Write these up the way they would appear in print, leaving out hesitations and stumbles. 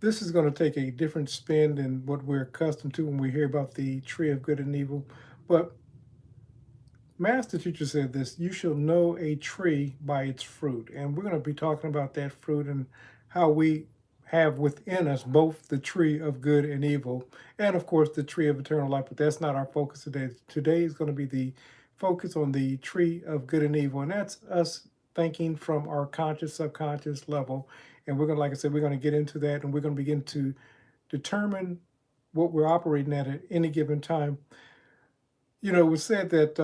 this is going to take a different spin than what we're accustomed to when we hear about the tree of good and evil. But Master Teacher said this, you shall know a tree by its fruit. And we're going to be talking about that fruit and how we have within us both the tree of good and evil, and of course the tree of eternal life. But that's not our focus today. Today is going to be the focus on the tree of good and evil. And that's us thinking from our conscious, subconscious level. And we're going to, like I said, we're going to get into that and we're going to begin to determine what we're operating at any given time. It was said that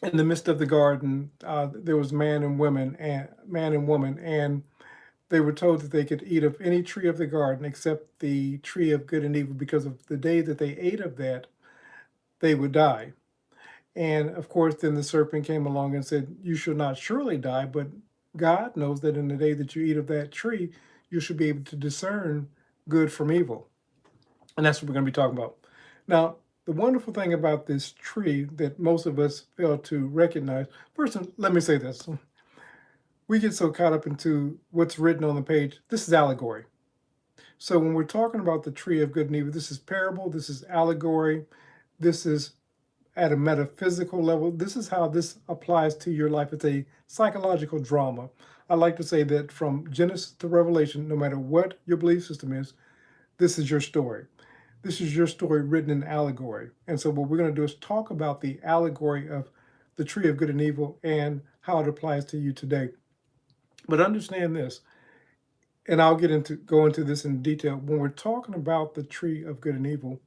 in the midst of the garden, there was man and woman, and they were told that they could eat of any tree of the garden except the tree of good and evil, because of the day that they ate of that, they would die. And of course, then the serpent came along and said, "You shall not surely die, but God knows that in the day that you eat of that tree, you should be able to discern good from evil." And that's what we're going to be talking about. Now, the wonderful thing about this tree that most of us fail to recognize, first, let me say this. We get so caught up into what's written on the page. This is allegory. So when we're talking about the tree of good and evil, this is parable, this is allegory, this is at a metaphysical level. This is how this applies to your life. It's a psychological drama. I like to say that from Genesis to Revelation, no matter what your belief system is, this is your story. This is your story written in allegory. And so what we're going to do is talk about the allegory of the tree of good and evil and how it applies to you today. But understand this, and I'll go into this in detail. When we're talking about the tree of good and evil,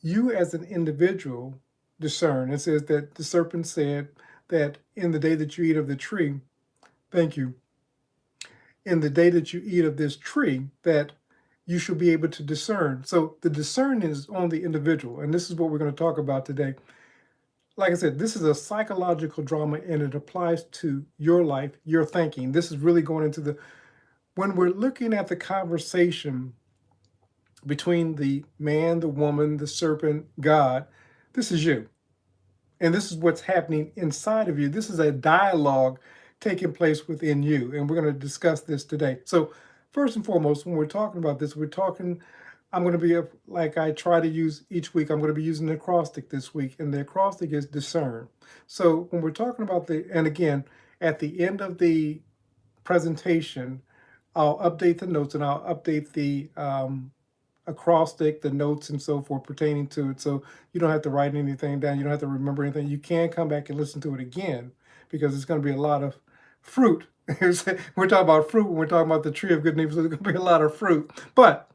you as an individual discern. It says that the serpent said that in the day that you eat of the tree, thank you, in the day that you eat of this tree, that you should be able to discern. So the discern is on the individual, and this is what we're going to talk about today. Like I said, this is a psychological drama, and it applies to your life, your thinking. This is really going into when we're looking at the conversation between the man, the woman, the serpent, God, this is you. And this is what's happening inside of you. This is a dialogue taking place within you. And we're going to discuss this today. So first and foremost, when we're talking about this, I'm going to be, like I try to use each week, I'm going to be using the acrostic this week. And the acrostic is discern. So when we're talking about and again, at the end of the presentation, I'll update the notes and I'll update the acrostic, the notes and so forth pertaining to it. So you don't have to write anything down. You don't have to remember anything. You can come back and listen to it again because it's going to be a lot of fruit. We're talking about fruit when we're talking about the tree of good and evil. So there's going to be a lot of fruit. But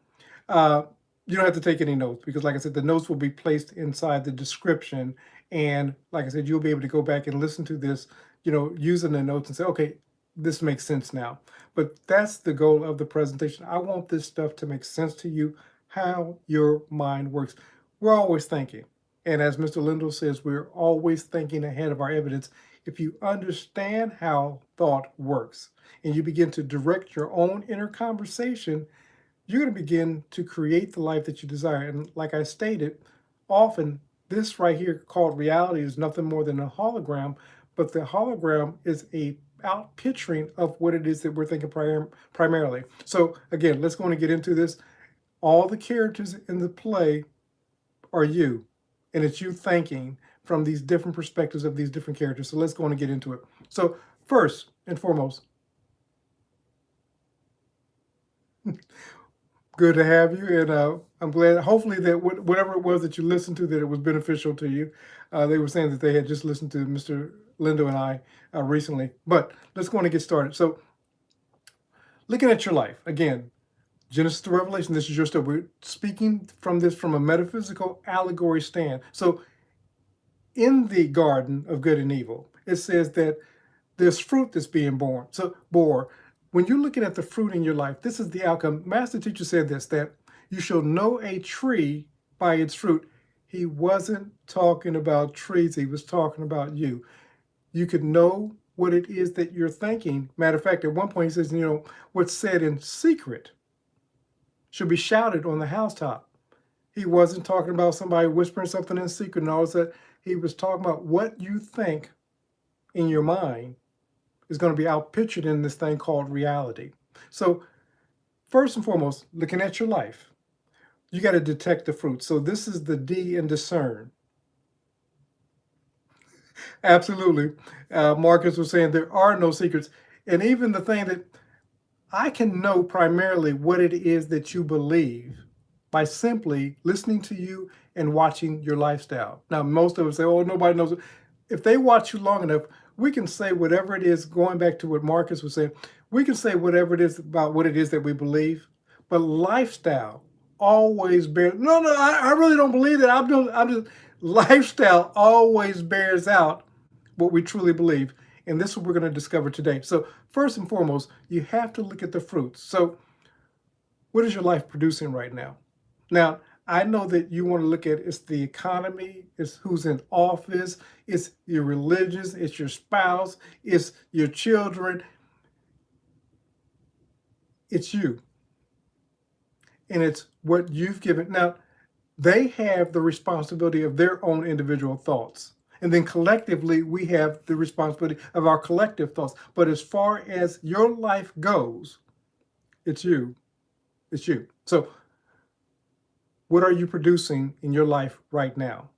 you don't have to take any notes because, like I said, the notes will be placed inside the description. And like I said, you'll be able to go back and listen to this, using the notes and say, okay, this makes sense now. But that's the goal of the presentation. I want this stuff to make sense to you, how your mind works. We're always thinking. And as Mr. Lindell says, we're always thinking ahead of our evidence. If you understand how thought works and you begin to direct your own inner conversation, you're going to begin to create the life that you desire. And like I stated, often this right here called reality is nothing more than a hologram, but the hologram is a out picturing of what it is that we're thinking primarily. So again, let's go on and get into this. All the characters in the play are you, and it's you thinking from these different perspectives of these different characters. So let's go on and get into it. So first and foremost, good to have you, and I'm glad, hopefully, that whatever it was that you listened to, that it was beneficial to you. They were saying that they had just listened to Mr. Lindo and I recently, but let's go on and get started. So looking at your life, again, Genesis to Revelation, this is your story. We're speaking from a metaphysical allegory stand. So in the garden of good and evil, it says that there's fruit that's being born. So when you're looking at the fruit in your life, this is the outcome. Master Teacher said this, that you shall know a tree by its fruit. He wasn't talking about trees. He was talking about you. You could know what it is that you're thinking. Matter of fact, at one point he says, what's said in secret should be shouted on the housetop. He wasn't talking about somebody whispering something in secret and all that. He was talking about what you think in your mind is going to be outpictured in this thing called reality. So First and foremost, looking at your life, you got to detect the fruit. So this is the D in discern. Absolutely. Marcus was saying there are no secrets. And even the thing that I can know primarily what it is that you believe by simply listening to you and watching your lifestyle. Now, most of us say, oh, nobody knows. If they watch you long enough, we can say whatever it is, going back to what Marcus was saying, we can say whatever it is about what it is that we believe. But lifestyle always bears, no, I really don't believe that. I'm just, lifestyle always bears out what we truly believe. And this is what we're going to discover today. So first and foremost, you have to look at the fruits. So what is your life producing right now? Now, I know that you want to look at it's the economy, it's who's in office, it's your religions, it's your spouse, it's your children, it's you. And it's what you've given. Now, they have the responsibility of their own individual thoughts. And then collectively, we have the responsibility of our collective thoughts. But as far as your life goes, it's you. It's you. So what are you producing in your life right now?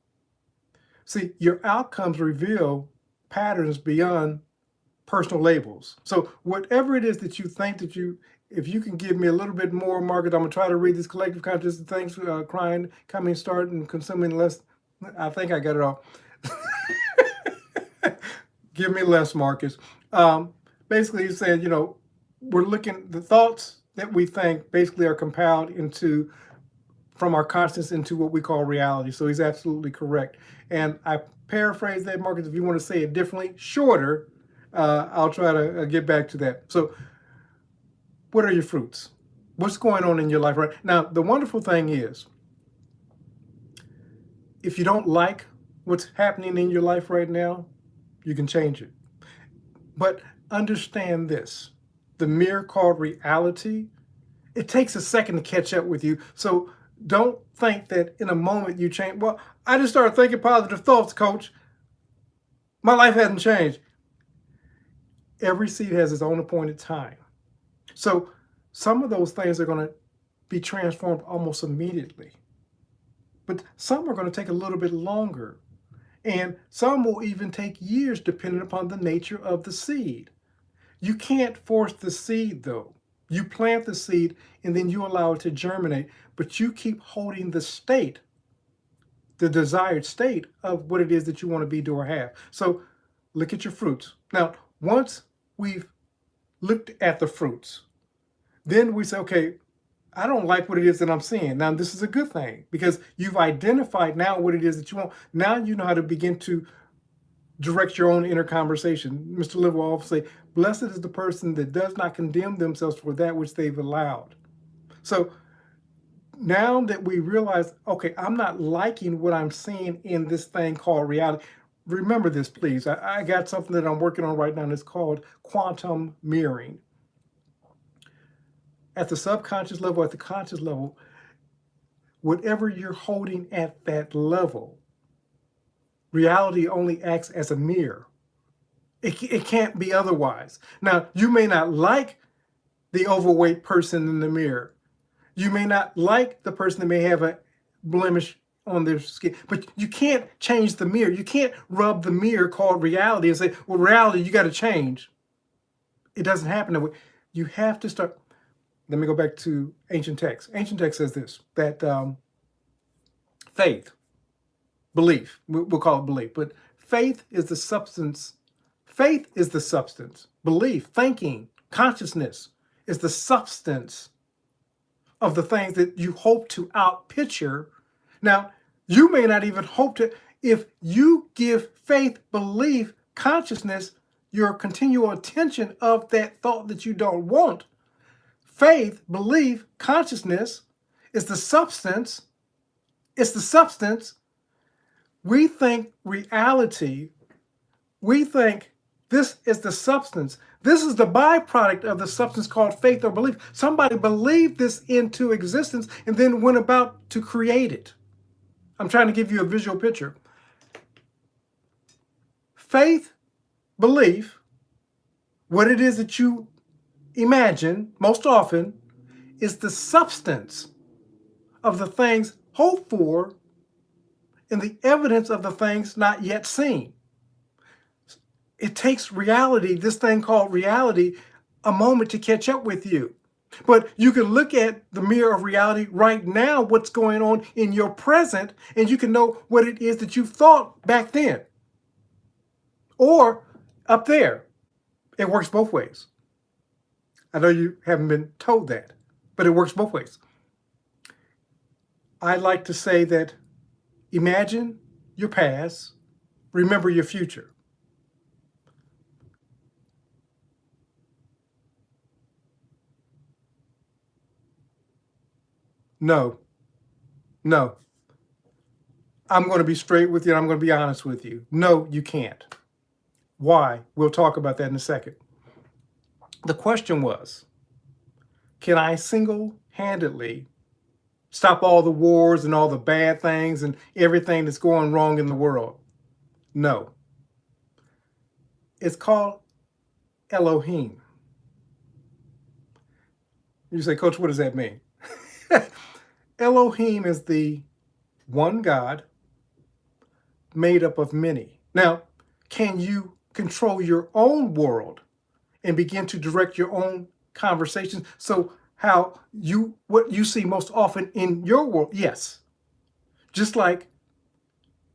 See, your outcomes reveal patterns beyond personal labels. So whatever it is that you think that you, if you can give me a little bit more, Margaret, I'm gonna try to read this collective consciousness things, crying, coming, starting, consuming less. I think I got it all. Give me less, Marcus. Basically, he's saying, we're looking, the thoughts that we think basically are compiled into, from our consciousness into what we call reality. So he's absolutely correct. And I paraphrase that, Marcus, if you want to say it differently, shorter, I'll try to get back to that. So what are your fruits? What's going on in your life right now? The wonderful thing is, if you don't like what's happening in your life right now, you can change it. But understand this, the mirror called reality, it takes a second to catch up with you. So don't think that in a moment you change. Well, I just started thinking positive thoughts, coach. My life hasn't changed. Every seed has its own appointed time. So some of those things are going to be transformed almost immediately. But some are going to take a little bit longer. And some will even take years depending upon the nature of the seed. You can't force the seed though. You plant the seed and then you allow it to germinate, but you keep holding the state, the desired state of what it is that you want to be, do, or have. So look at your fruits. Now, once we've looked at the fruits, then we say, okay, I don't like what it is that I'm seeing. Now, this is a good thing because you've identified now what it is that you want. Now you know how to begin to direct your own inner conversation. Mr. Liv will often say, blessed is the person that does not condemn themselves for that which they've allowed. So now that we realize, okay, I'm not liking what I'm seeing in this thing called reality. Remember this, please. I got something that I'm working on right now, and it's called quantum mirroring. At the subconscious level, at the conscious level, whatever you're holding at that level, reality only acts as a mirror. It can't be otherwise. Now, you may not like the overweight person in the mirror. You may not like the person that may have a blemish on their skin, but you can't change the mirror. You can't rub the mirror called reality and say, well, reality, you got to change. It doesn't happen that way. You have to start. Let me go back to ancient text. Ancient text says this, that faith, belief, we'll call it belief, but faith is the substance. Faith is the substance. Belief, thinking, consciousness is the substance of the things that you hope to outpicture. Now, you may not even hope to, if you give faith, belief, consciousness, your continual attention of that thought that you don't want. Faith, belief, consciousness is the substance. It's the substance. We think reality, we think this is the substance. This is the byproduct of the substance called faith or belief. Somebody believed this into existence and then went about to create it. I'm trying to give you a visual picture. Faith, belief, what it is that you imagine most often is the substance of the things hoped for and the evidence of the things not yet seen. It takes reality, this thing called reality, a moment to catch up with you. But you can look at the mirror of reality right now, what's going on in your present, and you can know what it is that you thought back then. Or up there. It works both ways. I know you haven't been told that, but it works both ways. I like to say that imagine your past, remember your future. No, no. I'm going to be straight with you and I'm going to be honest with you. No, you can't. Why? We'll talk about that in a second. The question was, can I single-handedly stop all the wars and all the bad things and everything that's going wrong in the world? No. It's called Elohim. You say, Coach, what does that mean? Elohim is the one God made up of many. Now, can you control your own world and begin to direct your own conversations? So what you see most often in your world, yes. Just like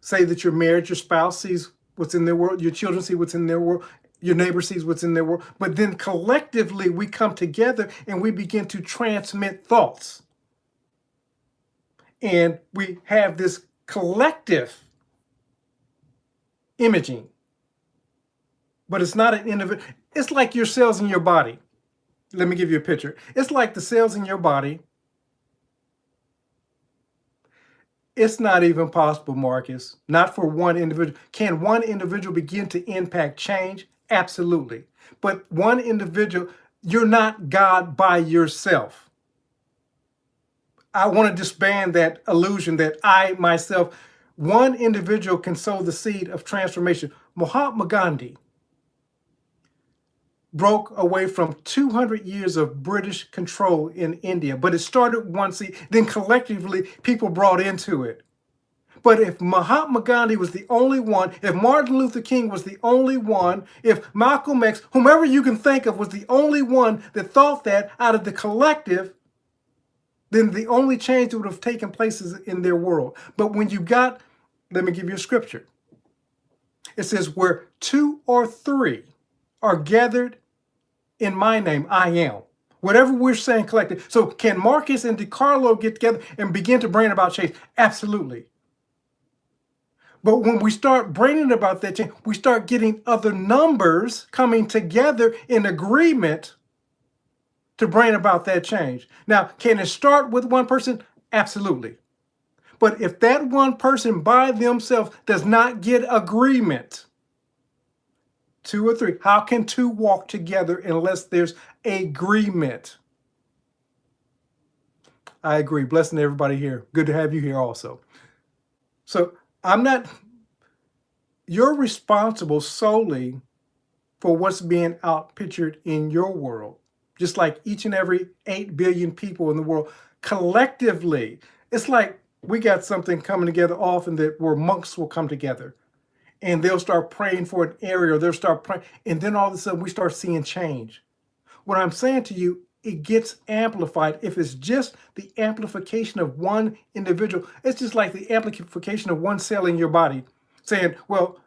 say that you're married, your spouse sees what's in their world, your children see what's in their world, your neighbor sees what's in their world, but then collectively we come together and we begin to transmit thoughts. And we have this collective imaging, but it's not an individual. It's like your cells in your body. Let me give you a picture. It's like the cells in your body. It's not even possible, Marcus, not for one individual. Can one individual begin to impact change? Absolutely. But one individual, you're not God by yourself. I want to disband that illusion that I myself, one individual can sow the seed of transformation. Mahatma Gandhi broke away from 200 years of British control in India, but it started one seed, then collectively people brought into it. But if Mahatma Gandhi was the only one, if Martin Luther King was the only one, if Malcolm X, whomever you can think of, was the only one that thought that out of the collective, then the only change that would have taken place is in their world. But when you got, let me give you a scripture. It says, where 2 or 3 are gathered in my name, I am. Whatever we're saying collective. So can Marcus and DiCarlo get together and begin to bring about change? Absolutely. But when we start bringing about that change, we start getting other numbers coming together in agreement to bring about that change. Now, can it start with one person? Absolutely. But if that one person by themselves does not get agreement, 2 or 3, how can 2 walk together unless there's agreement? I agree. Blessing everybody here. Good to have you here also. So you're responsible solely for what's being outpictured in your world, just like each and every 8 billion people in the world collectively. It's like we got something coming together often that where monks will come together and they'll start praying for an area, or they'll start praying, and then all of a sudden we start seeing change. What I'm saying to you, it gets amplified. If it's just the amplification of one individual, it's just like the amplification of one cell in your body saying, well,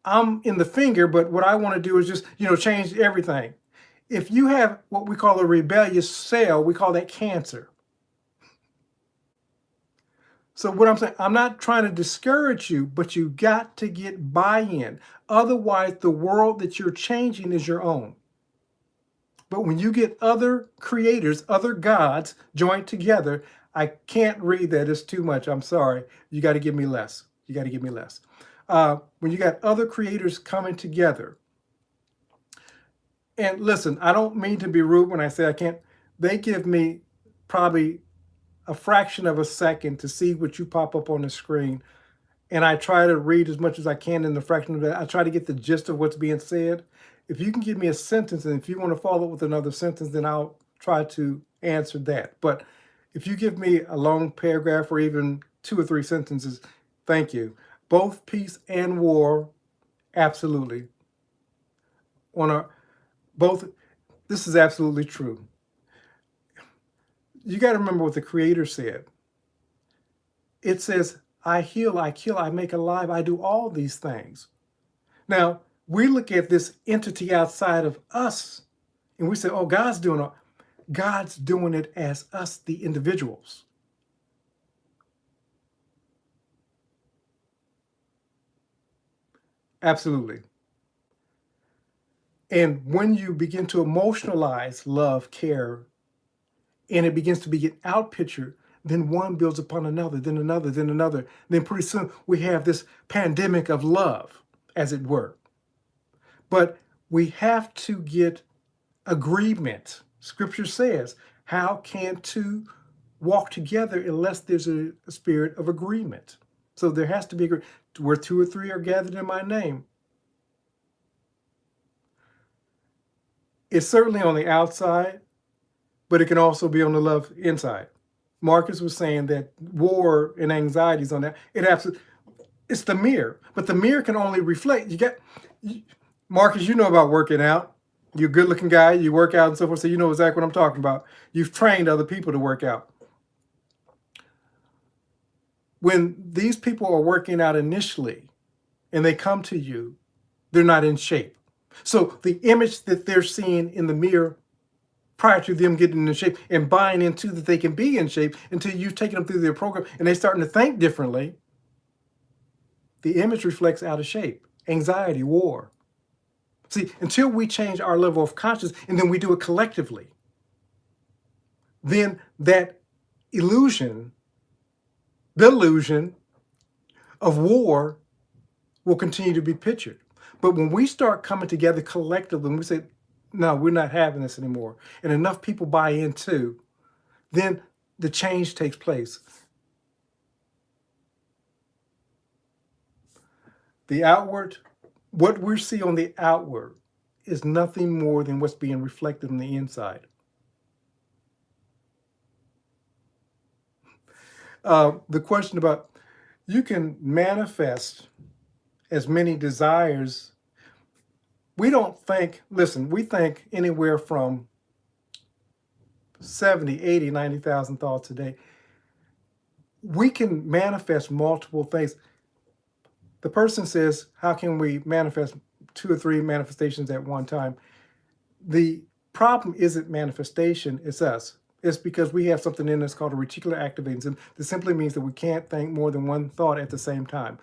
I'm in the finger, but what I want to do is just, change everything. If you have what we call a rebellious cell, we call that cancer. So what I'm saying, I'm not trying to discourage you, but you got to get buy-in. Otherwise, the world that you're changing is your own. But when you get other creators, other gods joined together, I can't read that. It's too much. I'm sorry. You got to give me less. You got to give me less. When you got other creators coming together, and listen, I don't mean to be rude when I say I can't. They give me probably a fraction of a second to see what you pop up on the screen. And I try to read as much as I can in the fraction of that. I try to get the gist of what's being said. If you can give me a sentence, and if you want to follow up with another sentence, then I'll try to answer that. But if you give me a long paragraph or even 2 or 3 sentences, thank you. Both peace and war, absolutely. On our both, this is absolutely true. You got to remember what the Creator said. It says, I heal, I kill, I make alive, I do all these things. Now, we look at this entity outside of us and we say, oh, God's doing it as us, the individuals. Absolutely. And when you begin to emotionalize love, care, and it begins to be an out picture, then one builds upon another, then another, then another. Then pretty soon we have this pandemic of love, as it were. But we have to get agreement. Scripture says, how can two walk together unless there's a spirit of agreement? So there has to be where 2 or 3 are gathered in my name. It's certainly on the outside, but it can also be on the love inside. Marcus was saying that war and anxiety is on that. It's the mirror, but the mirror can only reflect. Marcus, you know about working out. You're a good looking guy, you work out and so forth, so you know exactly what I'm talking about. You've trained other people to work out. When these people are working out initially and they come to you, they're not in shape. So the image that they're seeing in the mirror prior to them getting in shape and buying into that they can be in shape until you've taken them through their program and they're starting to think differently, the image reflects out of shape, anxiety, war. See, until we change our level of consciousness and then we do it collectively, then that illusion, the illusion of war will continue to be pictured. But when we start coming together collectively and we say, no, we're not having this anymore, and enough people buy into, then the change takes place. The outward, what we see on the outward is nothing more than what's being reflected on the inside. The question about, you can manifest as many desires. We don't think, listen, we think anywhere from 70, 80, 90,000 thoughts a day. We can manifest multiple things. The person says, how can we manifest 2 or 3 manifestations at one time? The problem isn't manifestation, it's us. It's because we have something in us called a reticular activating system. That simply means that we can't think more than one thought at the same time.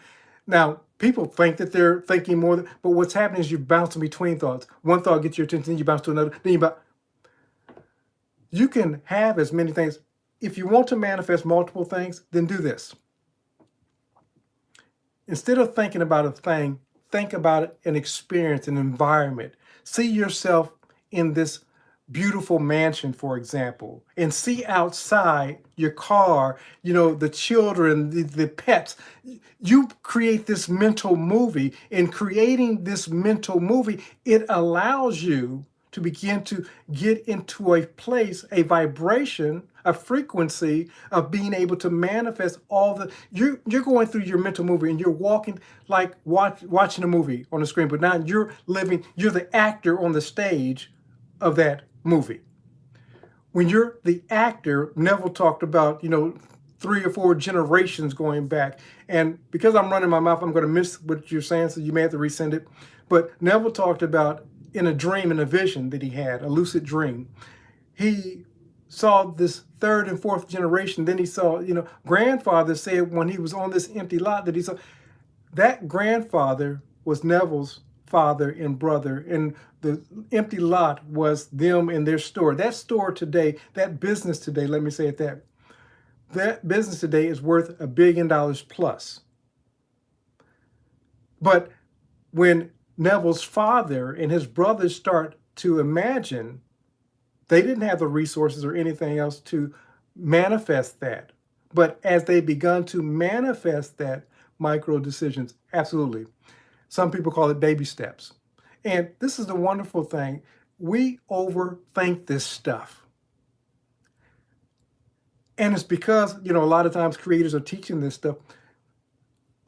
Now, people think that they're thinking more, but what's happening is you're bouncing between thoughts. One thought gets your attention, then you bounce to another, you can have as many things. If you want to manifest multiple things, then do this. Instead of thinking about a thing, think about an experience, an environment. See yourself in this beautiful mansion, for example, and see outside your car, the children, the pets. You create this mental movie. In creating this mental movie, it allows you to begin to get into a place, a vibration, a frequency of being able to manifest all the, you're going through your mental movie and you're walking like watching a movie on the screen, but now you're the actor on the stage of that movie. When you're the actor, Neville talked about, 3 or 4 generations going back. And because I'm running my mouth, I'm going to miss what you're saying, so you may have to resend it. But Neville talked about in a dream, in a vision that he had, a lucid dream, he saw this 3rd and 4th generation. Then he saw, grandfather said when he was on this empty lot that he saw, that grandfather was Neville's father and brother, and the empty lot was them and their store. That store today, that business today, let me say it that business today is worth $1 billion plus. But when Neville's father and his brothers start to imagine, they didn't have the resources or anything else to manifest that. But as they begun to manifest that, micro decisions, absolutely. Some people call it baby steps. And this is the wonderful thing. We overthink this stuff. And it's because, a lot of times creators are teaching this stuff.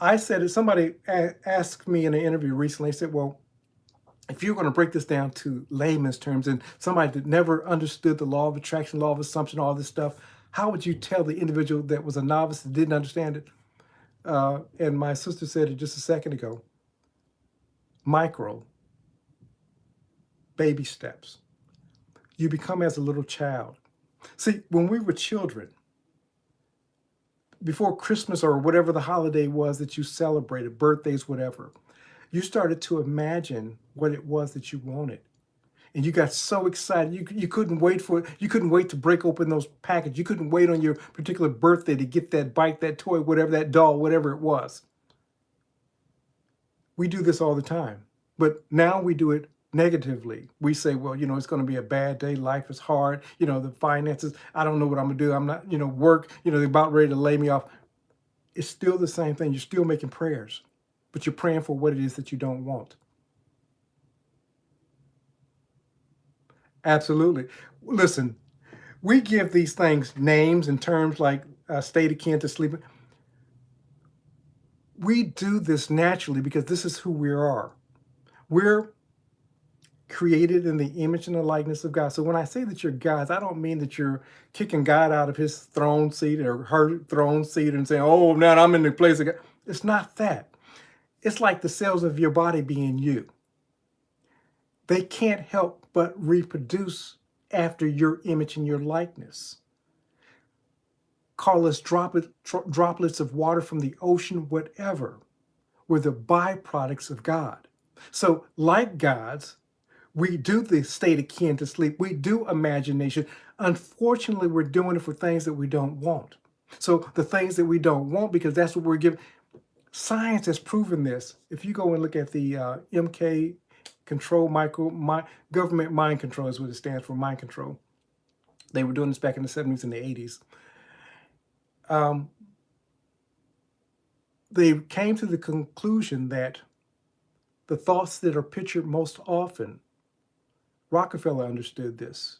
I said it, somebody asked me in an interview recently, said, well, if you're going to break this down to layman's terms and somebody that never understood the law of attraction, law of assumption, all this stuff, how would you tell the individual that was a novice that didn't understand it? And my sister said it just a second ago. Micro, baby steps. You become as a little child. See, when we were children, before Christmas or whatever the holiday was that you celebrated, birthdays, whatever, you started to imagine what it was that you wanted. And you got so excited. You couldn't wait for it. You couldn't wait to break open those packages. You couldn't wait on your particular birthday to get that bike, that toy, whatever, that doll, whatever it was. We do this all the time. But now we do it negatively. We say, well, it's going to be a bad day. Life is hard. The finances, I don't know what I'm going to do. I'm not, work, they're about ready to lay me off. It's still the same thing. You're still making prayers, but you're praying for what it is that you don't want. Absolutely. Listen, we give these things names and terms like state akin to sleep. We do this naturally because this is who we are. We're created in the image and the likeness of God. So when I say that you're God's, I don't mean that you're kicking God out of his throne seat or her throne seat and saying, oh, now I'm in the place of God. It's not that. It's like the cells of your body being you. They can't help but reproduce after your image and your likeness. Call us droplets of water from the ocean, whatever. We're the byproducts of God. So, like God's, we do the state akin to sleep. We do imagination. Unfortunately, we're doing it for things that we don't want. So, the things that we don't want, because that's what we're given. Science has proven this. If you go and look at the MK control, government mind control is what it stands for, mind control. They were doing this back in the 70s and the 80s. They came to the conclusion that the thoughts that are pictured most often, Rockefeller understood this.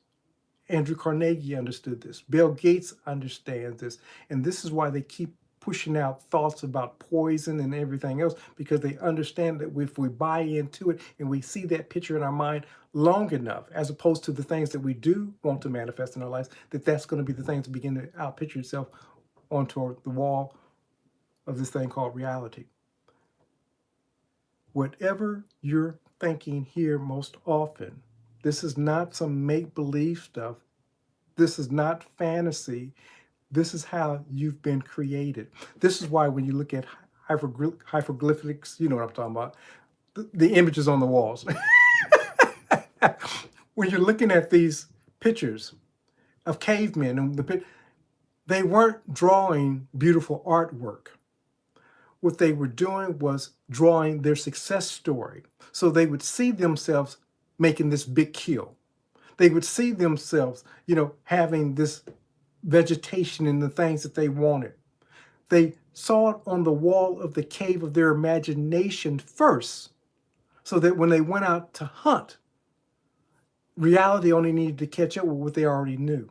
Andrew Carnegie understood this. Bill Gates understands this. And this is why they keep pushing out thoughts about poison and everything else, because they understand that if we buy into it and we see that picture in our mind long enough, as opposed to the things that we do want to manifest in our lives, that's going to be the things that begin to outpicture itself onto the wall of this thing called reality. Whatever you're thinking here most often, this is not some make-believe stuff. This is not fantasy. This is how you've been created. This is why when you look at hieroglyphics, you know what I'm talking about, the images on the walls. When you're looking at these pictures of cavemen, and they weren't drawing beautiful artwork. What they were doing was drawing their success story. So they would see themselves making this big kill. They would see themselves, having this vegetation and the things that they wanted. They saw it on the wall of the cave of their imagination first, so that when they went out to hunt, reality only needed to catch up with what they already knew.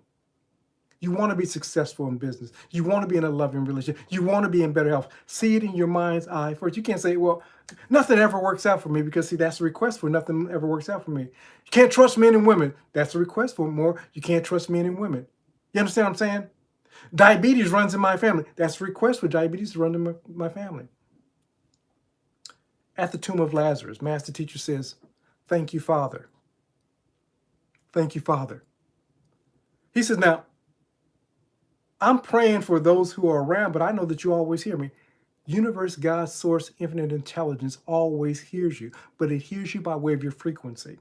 You want to be successful in business. You want to be in a loving relationship. You want to be in better health. See it in your mind's eye first. You can't say, well, nothing ever works out for me, because, see, that's a request for nothing ever works out for me. You can't trust men and women. That's a request for more. You can't trust men and women. You understand what I'm saying? Diabetes runs in my family. That's a request for diabetes to run in my family. At the tomb of Lazarus, Master Teacher says, thank you, Father. Thank you, Father. He says, now, I'm praying for those who are around, but I know that you always hear me. Universe, God, source, infinite intelligence always hears you, but it hears you by way of your frequency.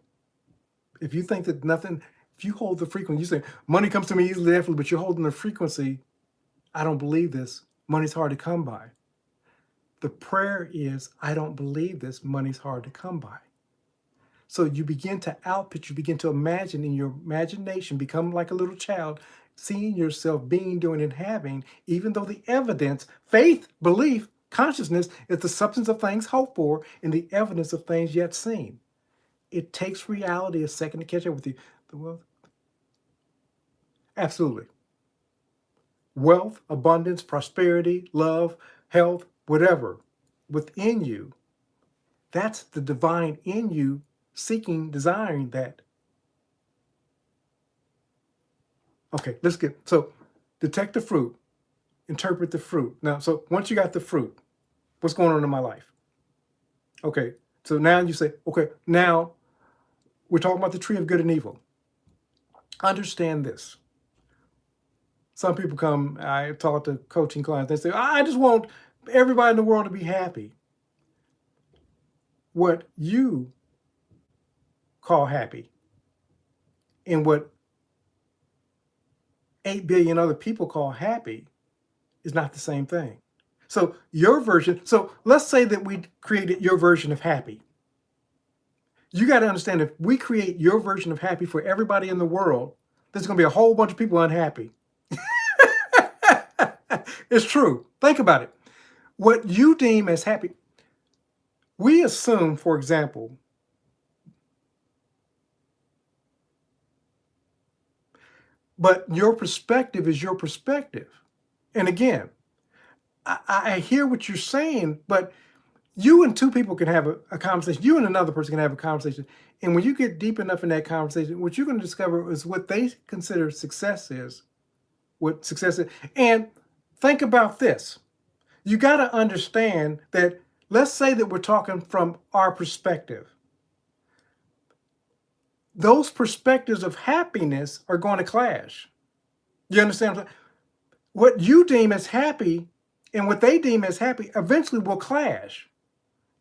If you think that nothing, if you hold the frequency, you say, money comes to me easily, definitely, but you're holding the frequency, I don't believe this. Money's hard to come by. The prayer is, I don't believe this. Money's hard to come by. So you begin to output, you begin to imagine in your imagination, become like a little child, seeing yourself being, doing, and having, even though the evidence, faith, belief, consciousness is the substance of things hoped for and the evidence of things yet seen. It takes reality a second to catch up with you. Absolutely. wealth, abundance, prosperity, love, health, whatever within you. That's the divine in you seeking, desiring that. Okay, let's get, so detect the fruit, interpret the fruit. Now, so once you got the fruit, what's going on in my life? Okay, so now you say, okay, now we're talking about the tree of good and evil. Understand this. Some people come, I talk to coaching clients, they say, I just want everybody in the world to be happy. What you call happy and what 8 billion other people call happy is not the same thing. So your version, so let's say that we created your version of happy. You got to understand, if we create your version of happy for everybody in the world, there's going to be a whole bunch of people unhappy. It's true. Think about it. What you deem as happy, we assume, for example, but your perspective is your perspective. And again, I hear what you're saying, but you and two people can have a conversation. You and another person can have a conversation. And when you get deep enough in that conversation, what you're going to discover is what they consider success is, what success is. And think about this. You got to understand that, let's say that we're talking from our perspective. Those perspectives of happiness are going to clash. You understand? What you deem as happy and what they deem as happy eventually will clash.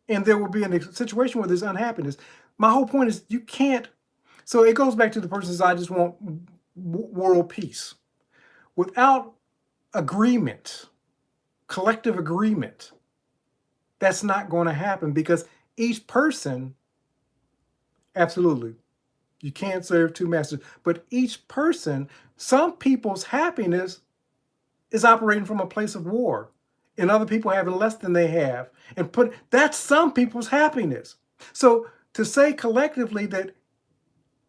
And there will be a situation where there's unhappiness. My whole point is you can't. So it goes back to the person says, I just want world peace. Without agreement, collective agreement, that's not going to happen, because each person, absolutely, you can't serve two masters, but each person, some people's happiness is operating from a place of war and other people having less than they have, and that's some people's happiness. So to say collectively that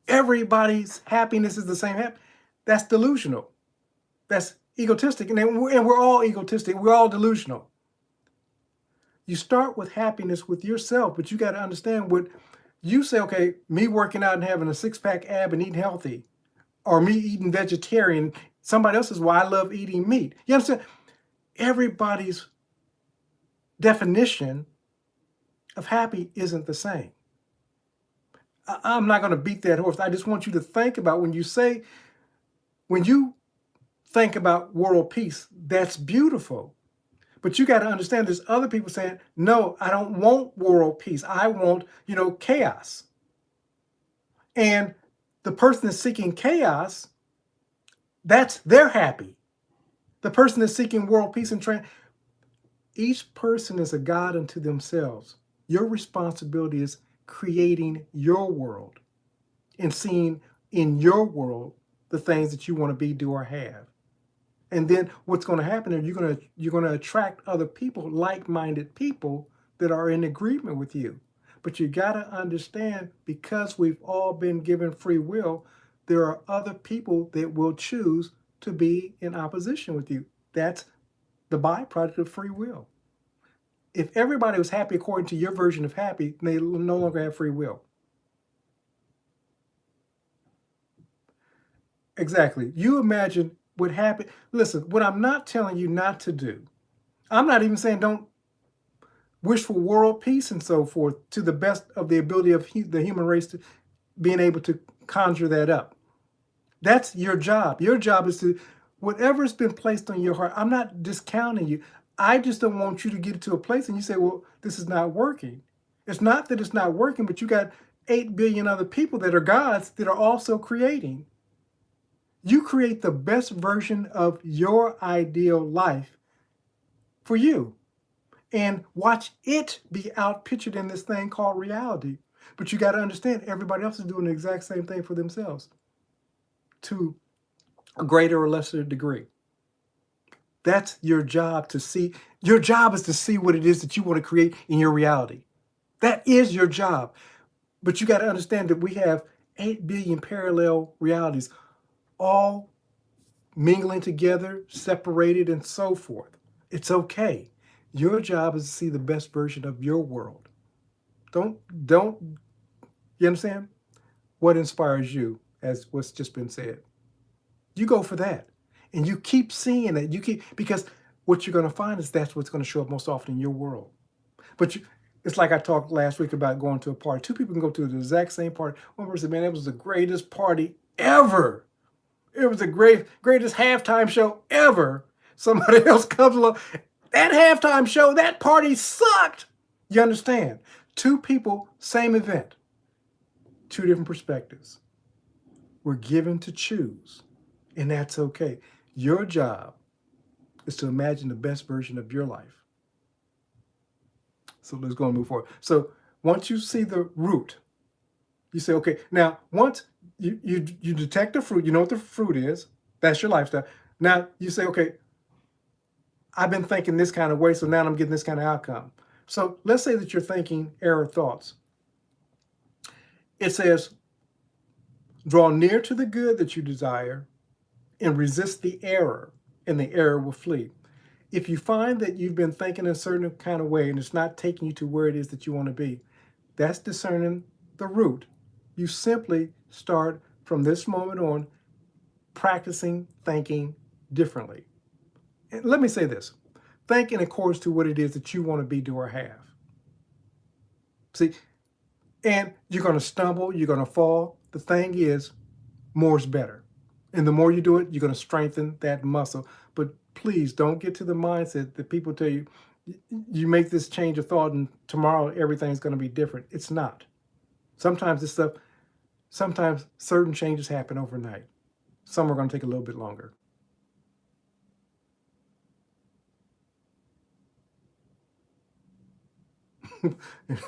everybody's happiness is the same, that's delusional. That's egotistic, and we're all egotistic. We're all delusional. You start with happiness with yourself, but you got to understand what you say. Okay, me working out and having a six-pack ab and eating healthy, or me eating vegetarian. Somebody else says, well, I love eating meat. You understand? Everybody's definition of happy isn't the same. I'm not going to beat that horse. I just want you to think about when you think about world peace, that's beautiful. But you got to understand there's other people saying, no, I don't want world peace. I want, chaos. And the person that's seeking chaos, they're happy. The person that's seeking world peace and each person is a God unto themselves. Your responsibility is creating your world and seeing in your world the things that you want to be, do, or have. And then what's going to happen is you're going to attract other people, like-minded people that are in agreement with you. But you got to understand, because we've all been given free will, there are other people that will choose to be in opposition with you. That's the byproduct of free will. If everybody was happy according to your version of happy, they no longer have free will. Exactly. You imagine what happened. Listen, what I'm not telling you not to do, I'm not even saying don't wish for world peace and so forth to the best of the ability of the human race to being able to conjure that up. That's your job. Your job is to, whatever's been placed on your heart, I'm not discounting you. I just don't want you to get to a place and you say, well, this is not working. It's not that it's not working, but you got 8 billion other people that are gods that are also creating. You create the best version of your ideal life for you and watch it be outpictured in this thing called reality. But you got to understand, everybody else is doing the exact same thing for themselves to a greater or lesser degree. That's your job to see. Your job is to see what it is that you want to create in your reality. That is your job. But you got to understand that we have 8 billion parallel realities, all mingling together, separated, and so forth. It's okay. Your job is to see the best version of your world. Don't you understand? What inspires you, as what's just been said. You go for that. And you keep seeing it. You keep because what you're going to find is that's what's going to show up most often in your world. But it's like I talked last week about going to a party. Two people can go to the exact same party. One person, man, it was the greatest party ever. It was the greatest halftime show ever. Somebody else comes along. That halftime show, that party sucked. You understand? Two people, same event, two different perspectives. We're given to choose, and that's okay. Your job is to imagine the best version of your life. So let's go and move forward. So once you see the root, you say, okay, now once you detect the fruit, you know what the fruit is. That's your lifestyle. Now you say, okay, I've been thinking this kind of way, so now I'm getting this kind of outcome. So let's say that you're thinking error thoughts. It says, draw near to the good that you desire and resist the error, and the error will flee. If you find that you've been thinking in a certain kind of way and it's not taking you to where it is that you want to be, that's discerning the root. You simply start from this moment on practicing thinking differently. And let me say this. Think in accordance to what it is that you want to be, do, or have. See, and you're going to stumble, you're going to fall. The thing is, more is better. And the more you do it, you're going to strengthen that muscle. But please don't get to the mindset that people tell you, you make this change of thought and tomorrow everything's going to be different. It's not. Sometimes certain changes happen overnight. Some are going to take a little bit longer.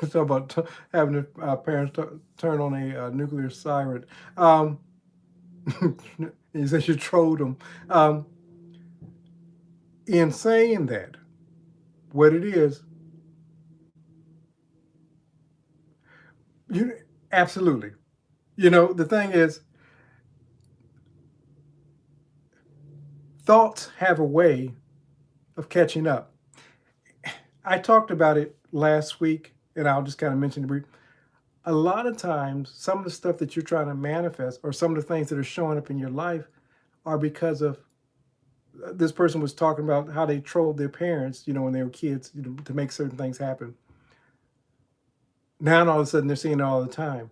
Talk about having parents turn on a nuclear siren. He says you trolled them. In saying that, what it is, you absolutely. You know, the thing is, thoughts have a way of catching up. I talked about it last week, and I'll just kind of mention it brief. A lot of times, some of the stuff that you're trying to manifest, or some of the things that are showing up in your life, are because of this person was talking about how they trolled their parents, you know, when they were kids, you know, to make certain things happen. Now, all of a sudden, they're seeing it all the time.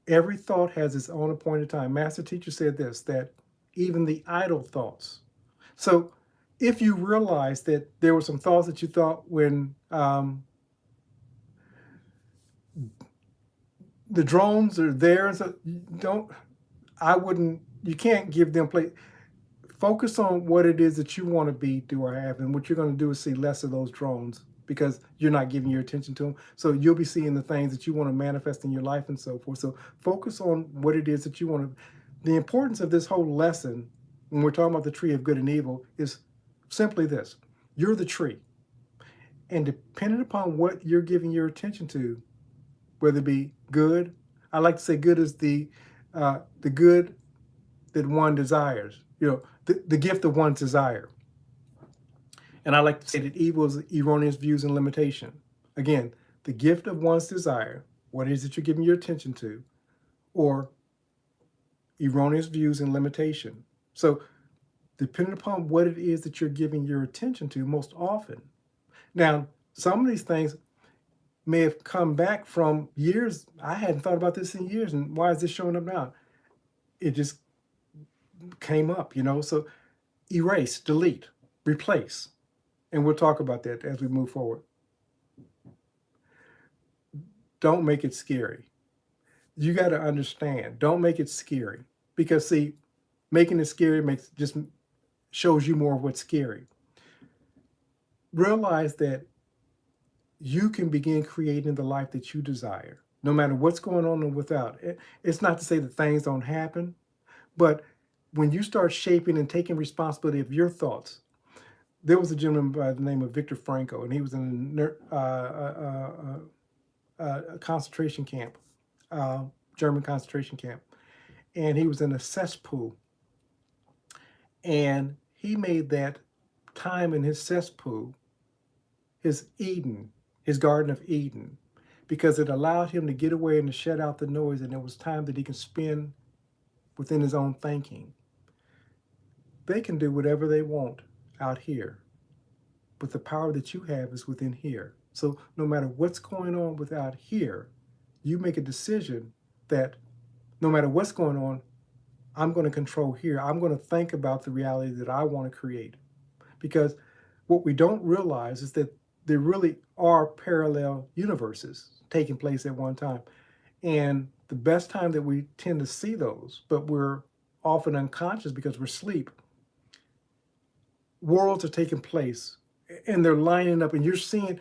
Every thought has its own appointed time. Master teacher said this, that even the idle thoughts. So if you realize that there were some thoughts that you thought when the drones are there, so you can't give them play. Focus on what it is that you want to be, do, or have. And what you're going to do is see less of those drones because you're not giving your attention to them. So you'll be seeing the things that you want to manifest in your life and so forth. So focus on what it is that you want to. The importance of this whole lesson, when we're talking about the tree of good and evil, is simply this. You're the tree. And depending upon what you're giving your attention to, whether it be good, I like to say good is the good that one desires, you know, the gift of one's desire. And I like to say that evil is erroneous views and limitation. Again, the gift of one's desire, what is it you're giving your attention to, or erroneous views and limitation. So depending upon what it is that you're giving your attention to most often. Now, some of these things may have come back from years. I hadn't thought about this in years, and why is this showing up now? It just came up, you know. So erase, delete, replace. And we'll talk about that as we move forward. Don't make it scary. You got to understand, don't make it scary. Because see, making it scary just shows you more of what's scary. Realize that you can begin creating the life that you desire, no matter what's going on or without. It's not to say that things don't happen, but when you start shaping and taking responsibility of your thoughts, there was a gentleman by the name of Viktor Frankl, and he was in a concentration camp, German concentration camp, and he was in a cesspool. And he made that time in his cesspool his Eden, his Garden of Eden, because it allowed him to get away and to shut out the noise, and it was time that he can spend within his own thinking. They can do whatever they want out here, but the power that you have is within here. So no matter what's going on without here, you make a decision that no matter what's going on, I'm going to control here. I'm going to think about the reality that I want to create. Because what we don't realize is that there really are parallel universes taking place at one time. And the best time that we tend to see those, but we're often unconscious because we're asleep, worlds are taking place and they're lining up, and you're seeing,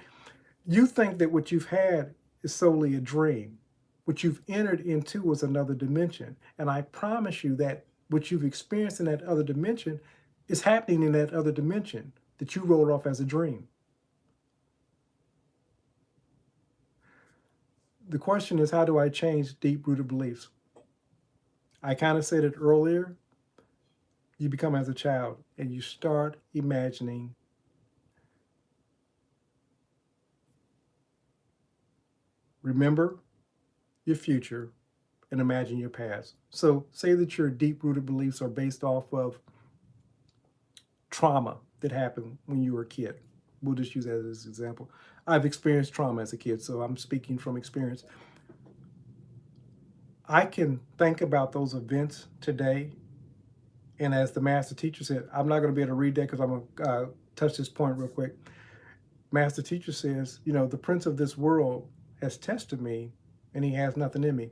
you think that what you've had is solely a dream. What you've entered into was another dimension. And I promise you that what you've experienced in that other dimension is happening in that other dimension that you wrote off as a dream. The question is, how do I change deep-rooted beliefs? I kind of said it earlier. You become as a child and you start imagining remember your future and imagine your past. So say that your deep-rooted beliefs are based off of trauma that happened when you were a kid. We'll just use that as an example. I've experienced trauma as a kid, so I'm speaking from experience. I can think about those events today, and as the master teacher said, I'm not going to be able to read that because I'm going to touch this point real quick. Master teacher says, the prince of this world has tested me, and he has nothing in me.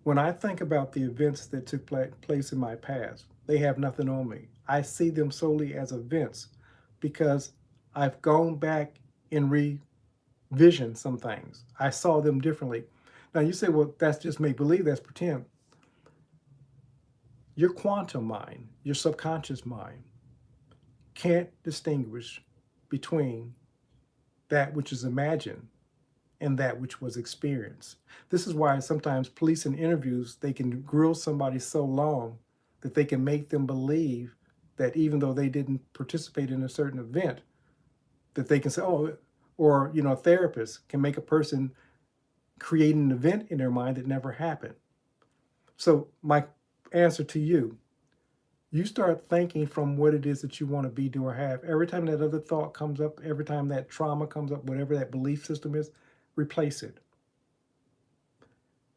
When I think about the events that took place in my past, they have nothing on me. I see them solely as events because I've gone back and revisioned some things. I saw them differently. Now you say, well, that's just make believe, that's pretend. Your quantum mind, your subconscious mind, can't distinguish between that which is imagined and that which was experienced. This is why sometimes police in interviews, they can grill somebody so long that they can make them believe that even though they didn't participate in a certain event, that they can say, oh, or, a therapist can make a person create an event in their mind that never happened. So my answer to you, you start thinking from what it is that you want to be, do, or have. Every time that other thought comes up, every time that trauma comes up, whatever that belief system is, replace it.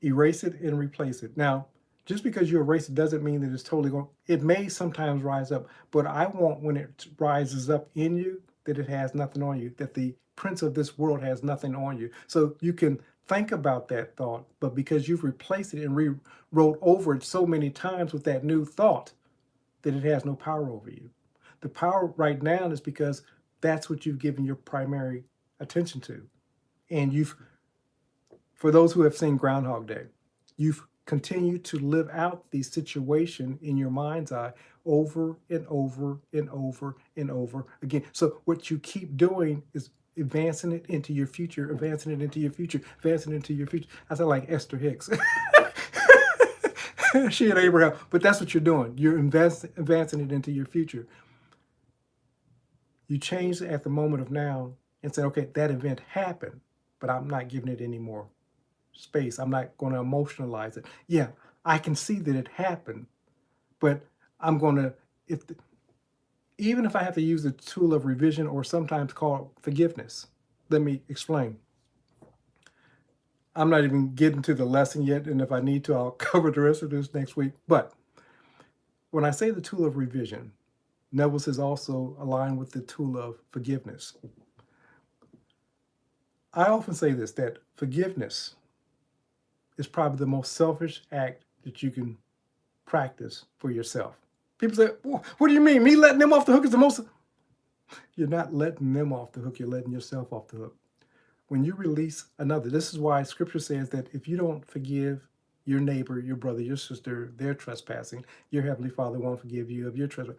Erase it and replace it. Now, just because you erase it doesn't mean that it's totally going, it may sometimes rise up, but I want when it rises up in you that it has nothing on you, that the prince of this world has nothing on you. So you can think about that thought, but because you've replaced it and rewrote over it so many times with that new thought, that it has no power over you. The power right now is because that's what you've given your primary attention to. And for those who have seen Groundhog Day, you've continued to live out the situation in your mind's eye over and over and over and over again. So what you keep doing is advancing it into your future, advancing it into your future, advancing it into your future. I sound like Esther Hicks. She and Abraham, but that's what you're doing. You're advancing it into your future. You change at the moment of now and say, okay, that event happened, but I'm not giving it any more space. I'm not going to emotionalize it. Yeah, I can see that it happened, but I'm going to, even if I have to use the tool of revision or sometimes called forgiveness, let me explain. I'm not even getting to the lesson yet, and if I need to, I'll cover the rest of this next week. But when I say the tool of revision, Neville's is also aligned with the tool of forgiveness. I often say this, that forgiveness is probably the most selfish act that you can practice for yourself. People say, what do you mean? Me letting them off the hook is the most... You're not letting them off the hook, you're letting yourself off the hook. When you release another, this is why scripture says that if you don't forgive your neighbor, your brother, your sister, their trespassing, your heavenly Father won't forgive you of your trespass.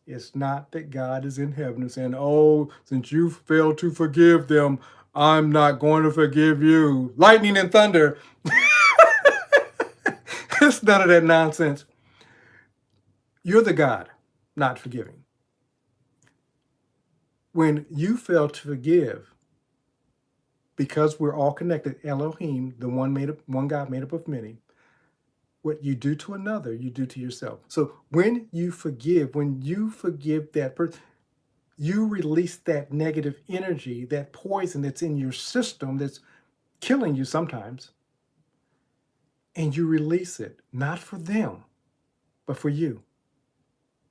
It's not that God is in heaven and saying, oh, since you failed to forgive them, I'm not going to forgive you. Lightning and thunder. It's none of that nonsense. You're the God. not forgiving. When you fail to forgive, because we're all connected, Elohim, the one God made up of many, what you do to another, you do to yourself. So when you forgive that person, you release that negative energy, that poison that's in your system that's killing you sometimes, and you release it, not for them, but for you.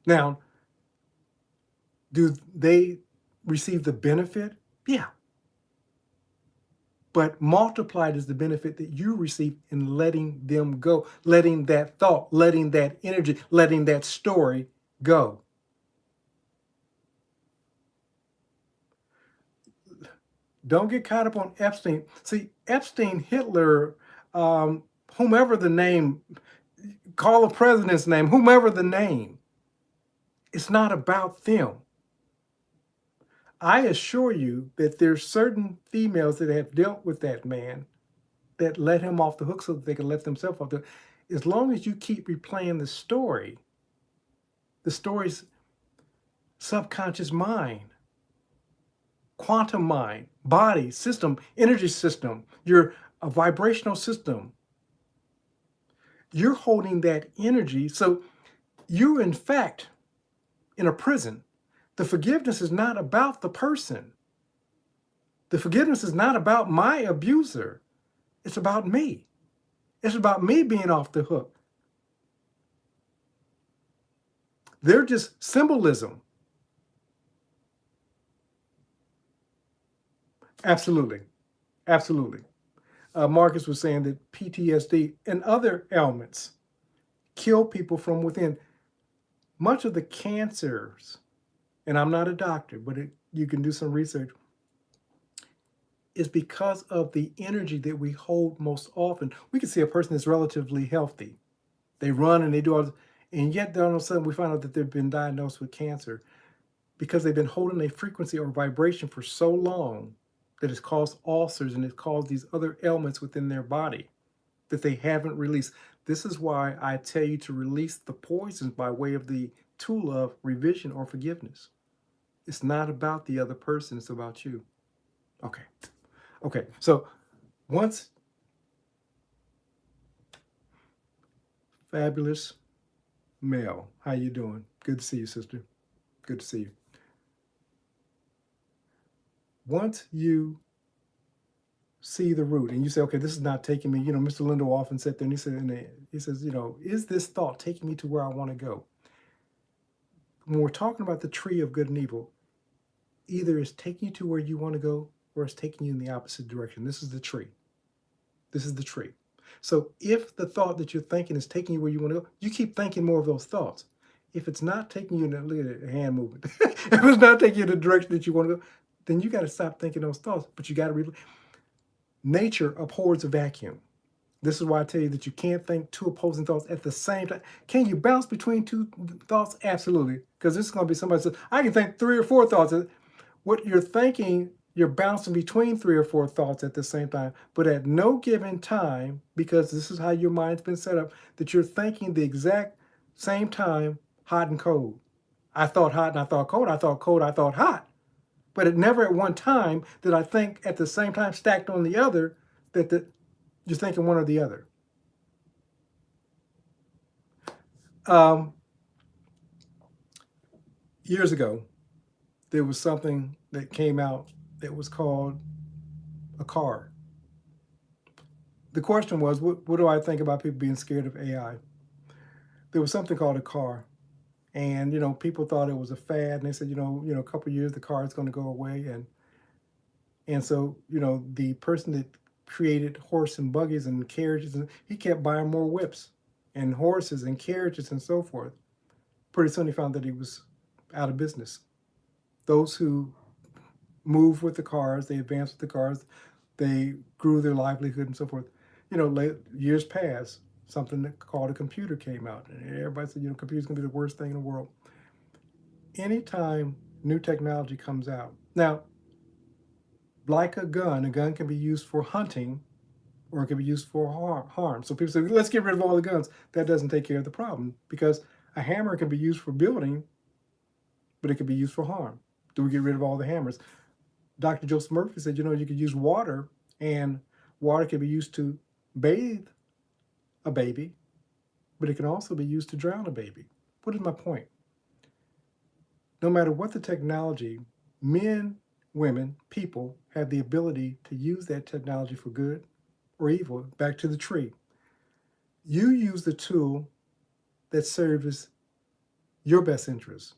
Now, do they receive the benefit? Yeah. But multiplied is the benefit that you receive in letting them go, letting that thought, letting that energy, letting that story go. Don't get caught up on Epstein. See, Epstein, Hitler, whomever the name, call a president's name, whomever the name, it's not about them. I assure you that there's certain females that have dealt with that man that let him off the hook so that they can let themselves off the hook. As long as you keep replaying the story's subconscious mind, quantum mind, body, system, energy system, your vibrational system, you're holding that energy. So you're, in fact, in a prison. The forgiveness is not about the person. The forgiveness is not about my abuser. It's about me. It's about me being off the hook. They're just symbolism. Absolutely. Absolutely. Marcus was saying that PTSD and other ailments kill people from within. Much of the cancers, and I'm not a doctor, but you can do some research, is because of the energy that we hold most often. We can see a person that's relatively healthy. They run and they do all this, and yet all of a sudden we find out that they've been diagnosed with cancer because they've been holding a frequency or vibration for so long that it's caused ulcers and it's caused these other ailments within their body that they haven't released. This is why I tell you to release the poisons by way of the tool of revision or forgiveness. It's not about the other person, it's about you. Okay. Okay. So once fabulous Mel, how you doing? Good to see you, sister. Good to see you. Once you see the root and you say, okay, this is not taking me, Mr. Lindo often sat there and he says, is this thought taking me to where I want to go? When we're talking about the tree of good and evil, either it's taking you to where you want to go or it's taking you in the opposite direction. This is the tree. This is the tree. So if the thought that you're thinking is taking you where you want to go, you keep thinking more of those thoughts. If it's not taking you in look at the hand movement. If it's not taking you in the direction that you want to go, then you got to stop thinking those thoughts. But you got to nature abhors a vacuum. This is why I tell you that you can't think two opposing thoughts at the same time. Can you bounce between two thoughts? Absolutely. Because this is going to be somebody says, I can think 3 or 4 thoughts. What you're thinking, you're bouncing between 3 or 4 thoughts at the same time. But at no given time, because this is how your mind's been set up, that you're thinking the exact same time, hot and cold. I thought hot and I thought cold. I thought cold, I thought hot. But it never at one time did I think at the same time, stacked on the other, that you're thinking one or the other. Years ago, there was something that came out that was called a car. The question was, what do I think about people being scared of AI? There was something called a car. And, people thought it was a fad. And they said, a couple of years, the car is going to go away. And so, the person that created horse and buggies and carriages, and he kept buying more whips and horses and carriages and so forth. Pretty soon he found that he was out of business. Those who moved with the cars, they advanced with the cars, they grew their livelihood and so forth. Years passed, something called a computer came out, and everybody said, computer's gonna be the worst thing in the world. Anytime new technology comes out, now, like a gun can be used for hunting or it can be used for harm. So people say, let's get rid of all the guns. That doesn't take care of the problem because a hammer can be used for building but it could be used for harm. Do we get rid of all the hammers? Dr. Joseph Murphy said, you could use water, and water can be used to bathe a baby, but it can also be used to drown a baby. What is my point? No matter what the technology, men, women, people have the ability to use that technology for good or evil. Back to the tree. You use the tool that serves your best interests.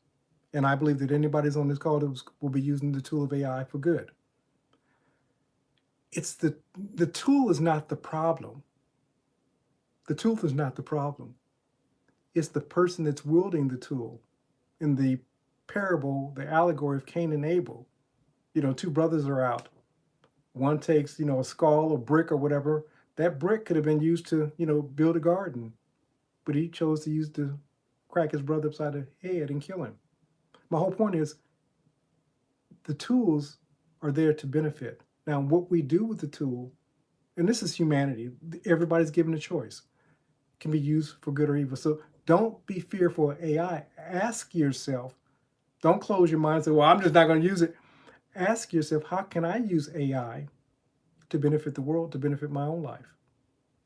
And I believe that anybody's on this call will be using the tool of AI for good. It's the tool is not the problem. The tool is not the problem. It's the person that's wielding the tool. In the parable, the allegory of Cain and Abel, two brothers are out. One takes, a skull or brick or whatever. That brick could have been used to, build a garden, but he chose to use to crack his brother upside the head and kill him. My whole point is the tools are there to benefit. Now, what we do with the tool, and this is humanity, everybody's given a choice, can be used for good or evil. So don't be fearful of AI. Ask yourself, don't close your mind and say, well, I'm just not going to use it. Ask yourself, how can I use AI to benefit the world, to benefit my own life?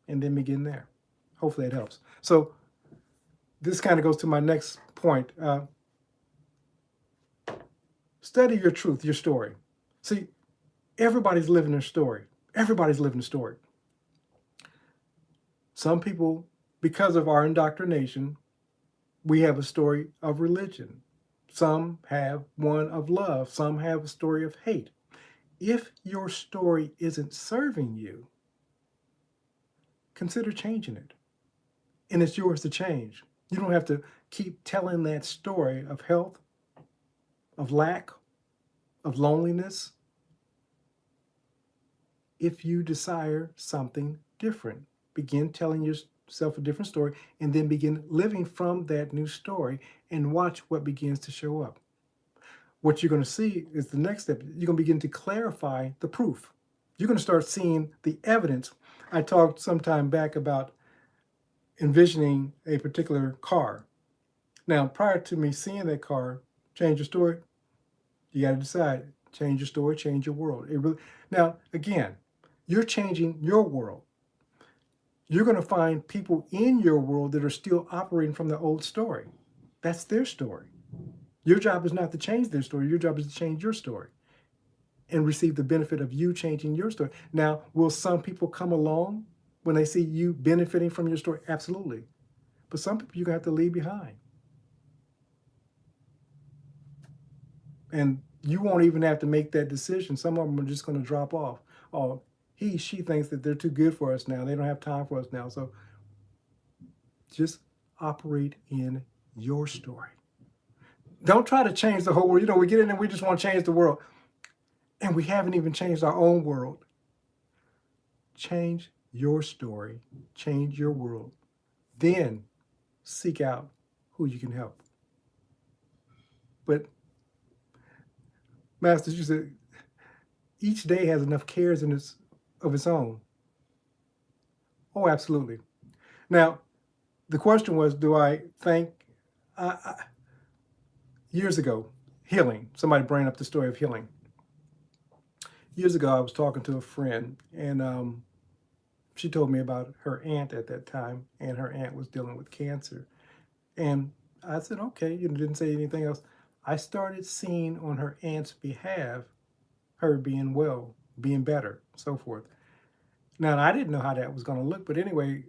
And then begin there. Hopefully it helps. So this kind of goes to my next point. Study your truth, your story. See, everybody's living their story. Everybody's living a story. Some people, because of our indoctrination, we have a story of religion. Some have one of love. Some have a story of hate. If your story isn't serving you, consider changing it. And it's yours to change. You don't have to keep telling that story of health, of lack, of loneliness. If you desire something different, begin telling yourself a different story and then begin living from that new story and watch what begins to show up. What you're going to see is the next step. You're going to begin to clarify the proof. You're going to start seeing the evidence. I talked some time back about envisioning a particular car. Now, prior to me seeing that car, change your story, you got to decide, change your story, change your world. Now, again, you're changing your world. You're going to find people in your world that are still operating from the old story. That's their story. Your job is not to change their story. Your job is to change your story and receive the benefit of you changing your story. Now, will some people come along when they see you benefiting from your story? Absolutely. But some people you're going to have to leave behind. And you won't even have to make that decision. Some of them are just going to drop off. Oh, she thinks that they're too good for us now. They don't have time for us now. So just operate in your story. Don't try to change the whole world. We get in and we just want to change the world. And we haven't even changed our own world. Change your story. Change your world. Then seek out who you can help. But Master, you said each day has enough cares of its own. Oh, absolutely. Now, the question was, do I think, years ago, healing, somebody brought up the story of healing. Years ago, I was talking to a friend, and she told me about her aunt at that time, and her aunt was dealing with cancer. And I said, okay, didn't say anything else. I started seeing on her aunt's behalf her being well, being better, so forth. Now, I didn't know how that was going to look, but anyway,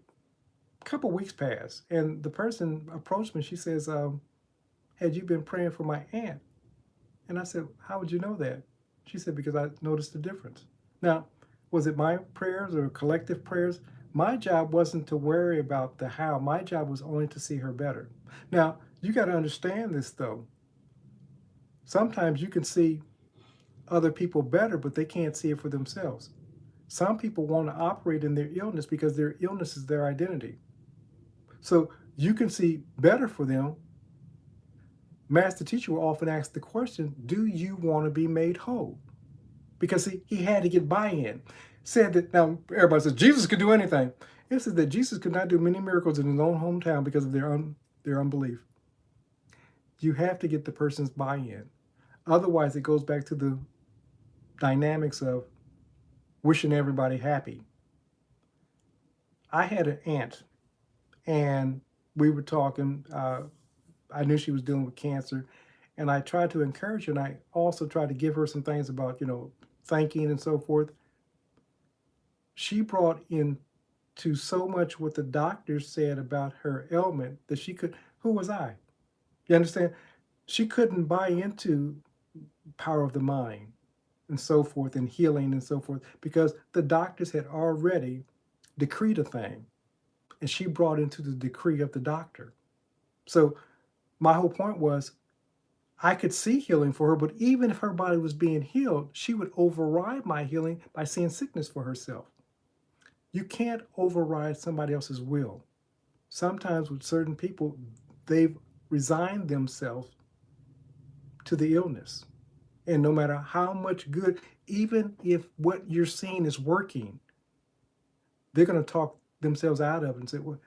a couple weeks passed, and the person approached me. She says, had you been praying for my aunt? And I said, how would you know that? She said, because I noticed the difference. Now, was it my prayers or collective prayers? My job wasn't to worry about the how. My job was only to see her better. Now, you got to understand this, though. Sometimes you can see other people better, but they can't see it for themselves. Some people want to operate in their illness because their illness is their identity. So you can see better for them. Master teacher will often ask the question, do you want to be made whole? Because he had to get buy-in. Said that, now everybody says Jesus could do anything. It says that Jesus could not do many miracles in his own hometown because of their unbelief. You have to get the person's buy-in. Otherwise, it goes back to the dynamics of wishing everybody happy. I had an aunt, and we were talking. I knew she was dealing with cancer, and I tried to encourage her, and I also tried to give her some things about, thanking and so forth. She brought in to so much what the doctors said about her ailment that who was I? You understand? She couldn't buy into power of the mind and so forth and healing and so forth because the doctors had already decreed a thing and she brought into the decree of the doctor. So my whole point was I could see healing for her, but even if her body was being healed, she would override my healing by seeing sickness for herself. You can't override somebody else's will. Sometimes with certain people, they've resigned themselves to the illness. And no matter how much good, even if what you're seeing is working, they're going to talk themselves out of it and say, well,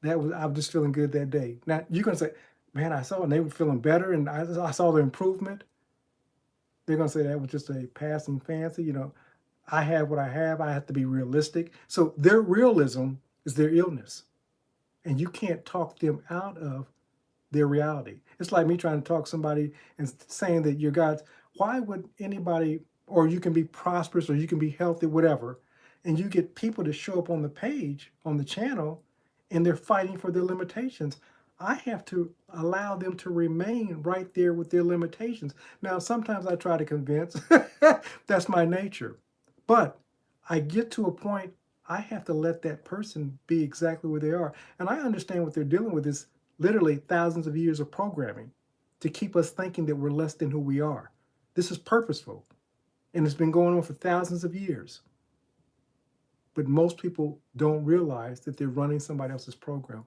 I'm just feeling good that day. Now, you're going to say, man, I saw and they were feeling better and I saw the improvement. They're going to say that was just a passing fancy. I have what I have. I have to be realistic. So their realism is their illness. And you can't talk them out of their reality. It's like me trying to talk somebody and saying that you're God's. Why would anybody, or you can be prosperous or you can be healthy, whatever, and you get people to show up on the page, on the channel, and they're fighting for their limitations. I have to allow them to remain right there with their limitations. Now, sometimes I try to convince, that's my nature. But I get to a point, I have to let that person be exactly where they are. And I understand what they're dealing with is literally thousands of years of programming to keep us thinking that we're less than who we are. This is purposeful, and it's been going on for thousands of years. But most people don't realize that they're running somebody else's program.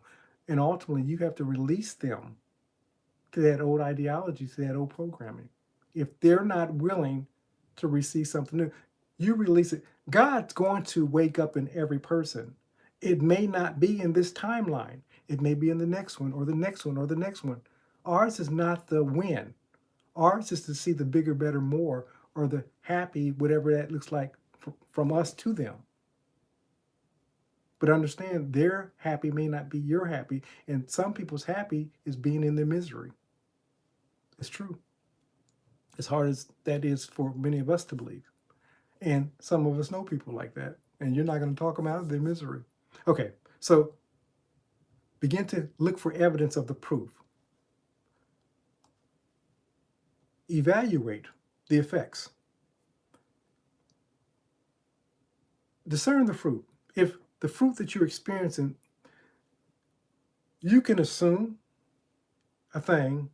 And ultimately, you have to release them to that old ideology, to that old programming. If they're not willing to receive something new, you release it. God's going to wake up in every person. It may not be in this timeline. It may be in the next one or the next one or the next one. Ours is not the win. Ours is to see the bigger, better, more, or the happy, whatever that looks like from us to them. But understand their happy may not be your happy. And some people's happy is being in their misery. It's true. As hard as that is for many of us to believe. And some of us know people like that. And you're not going to talk them out of their misery. Okay, so begin to look for evidence of the proof. Evaluate the effects. Discern the fruit. If the fruit that you're experiencing, you can assume a thing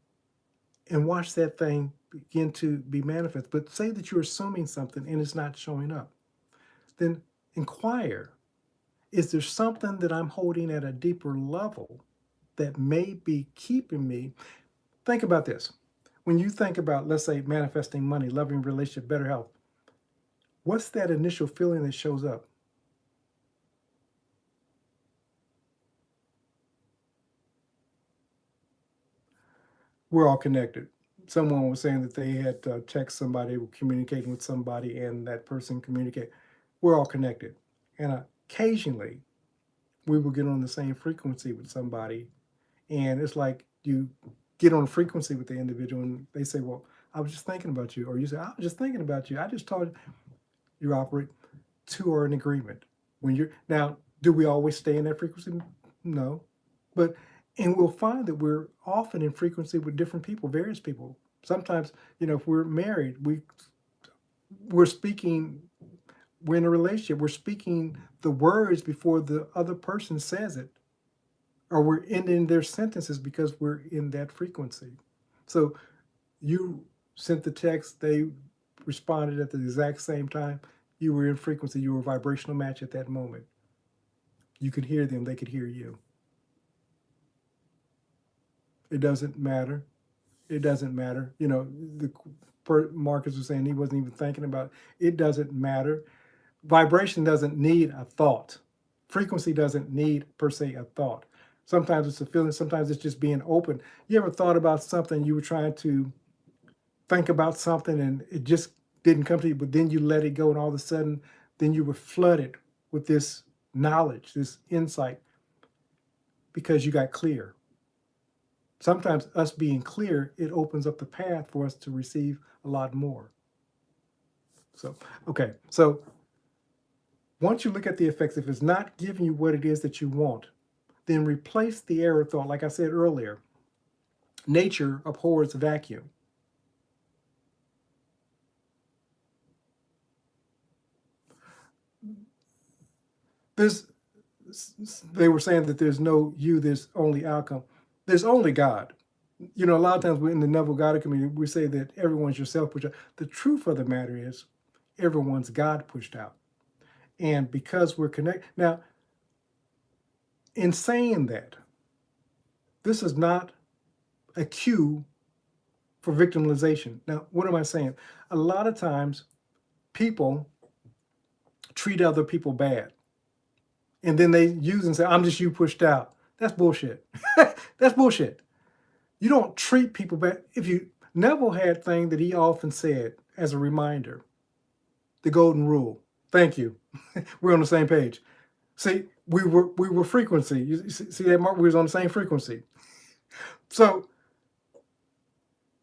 and watch that thing begin to be manifest. But say that you're assuming something and it's not showing up. Then inquire, is there something that I'm holding at a deeper level that may be keeping me? Think about this. When you think about, let's say, manifesting money, loving relationship, better health, what's that initial feeling that shows up? We're all connected. Someone was saying that they had text somebody, were communicating with somebody, and that person communicate. We're all connected. And occasionally, we will get on the same frequency with somebody, and it's like you get on a frequency with the individual, and they say, well, I was just thinking about you. Or you say, I was just thinking about you. I just told you operate. Two are in agreement. Now, do we always stay in that frequency? No. And we'll find that we're often in frequency with different people, various people. Sometimes, if we're married, we're speaking, we're in a relationship, we're speaking the words before the other person says it. Or we're ending their sentences because we're in that frequency. So you sent the text, they responded at the exact same time. You were in frequency, you were a vibrational match at that moment. You could hear them, they could hear you. It doesn't matter. It doesn't matter. Marcus was saying he wasn't even thinking about it. It doesn't matter. Vibration doesn't need a thought. Frequency doesn't need, per se, a thought. Sometimes it's a feeling, sometimes it's just being open. You ever thought about something, you were trying to think about something and it just didn't come to you, but then you let it go, and all of a sudden, then you were flooded with this knowledge, this insight, because you got clear. Sometimes us being clear, it opens up the path for us to receive a lot more. So, okay. So once you look at the effects, if it's not giving you what it is that you want, then replace the error thought. Like I said earlier, nature abhors vacuum. There's, they were saying that there's no you, there's only outcome. There's only God. You know, a lot of times we're in the Neville Goddard community, we say that everyone's yourself pushed out. The truth of the matter is, everyone's God pushed out. And because we're connected. Now, in saying that, this is not a cue for victimization. Now, what am I saying? A lot of times people treat other people bad. And then they use and say, I'm just you pushed out. That's bullshit. That's bullshit. You don't treat people bad. If you, Neville had thing that he often said as a reminder, the golden rule. Thank you. We're on the same page. See, we were frequency. You see that, Mark? We was on the same frequency. So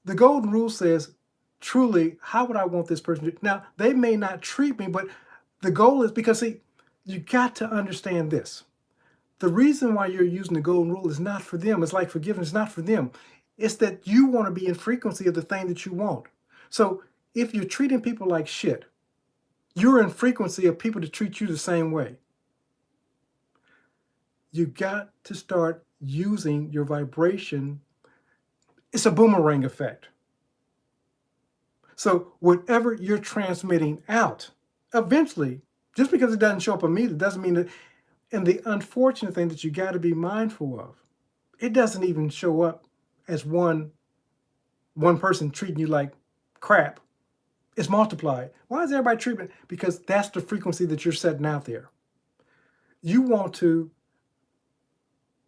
the golden rule says, truly, how would I want this person to? Now, they may not treat me, but the goal is, because see, you got to understand this. The reason why you're using the golden rule is not for them. It's like forgiveness, not for them. It's that you want to be in frequency of the thing that you want. So if you're treating people like shit, you're in frequency of people to treat you the same way. You got to start using your vibration. It's a boomerang effect. So whatever you're transmitting out, eventually, just because it doesn't show up immediately, doesn't mean that. And the unfortunate thing that you got to be mindful of, it doesn't even show up as one person treating you like crap. It's multiplied. Why is everybody treating it? Because that's the frequency that you're setting out there. You want to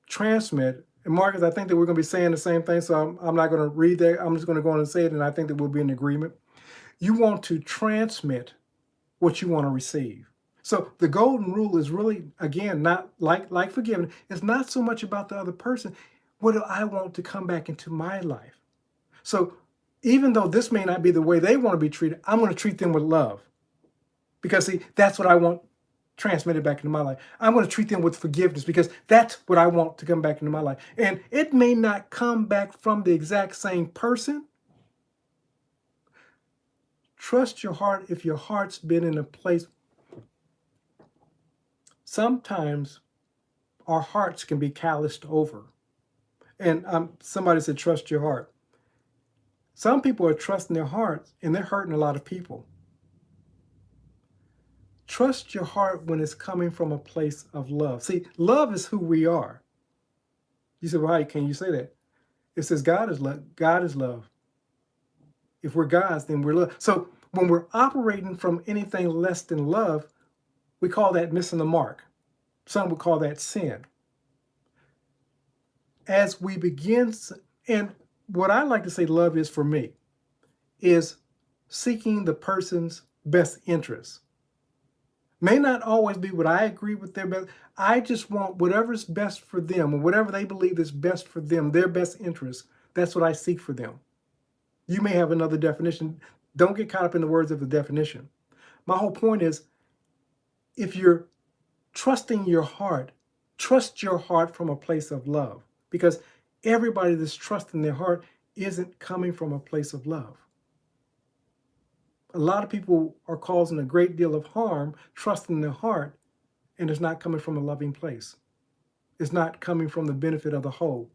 transmit, and Marcus, I think that we're going to be saying the same thing, so I'm not going to read that. I'm just going to go on and say it, and I think that we'll be in agreement. You want to transmit what you want to receive. So the golden rule is really, again, not like forgiving. It's not so much about the other person. What do I want to come back into my life? So even though this may not be the way they want to be treated, I'm going to treat them with love. Because see, that's what I want transmitted back into my life. I'm going to treat them with forgiveness because that's what I want to come back into my life. And it may not come back from the exact same person. Trust your heart. If your heart's been in a place, sometimes our hearts can be calloused over. And somebody said, trust your heart. Some people are trusting their hearts and they're hurting a lot of people. Trust your heart when it's coming from a place of love. See, love is who we are. You say, well, how can you say that? It says God is love. God is love. If we're God's, then we're love. So when we're operating from anything less than love, we call that missing the mark. Some would call that sin. As we begin, and what I like to say love is for me, is seeking the person's best interests. May not always be what I agree with their best. I just want whatever's best for them, or whatever they believe is best for them, their best interests. That's what I seek for them. You may have another definition. Don't get caught up in the words of the definition. My whole point is, if you're trusting your heart, trust your heart from a place of love. Because everybody that's trusting their heart isn't coming from a place of love. A lot of people are causing a great deal of harm trusting their heart, and it's not coming from a loving place. It's not coming from the benefit of the whole.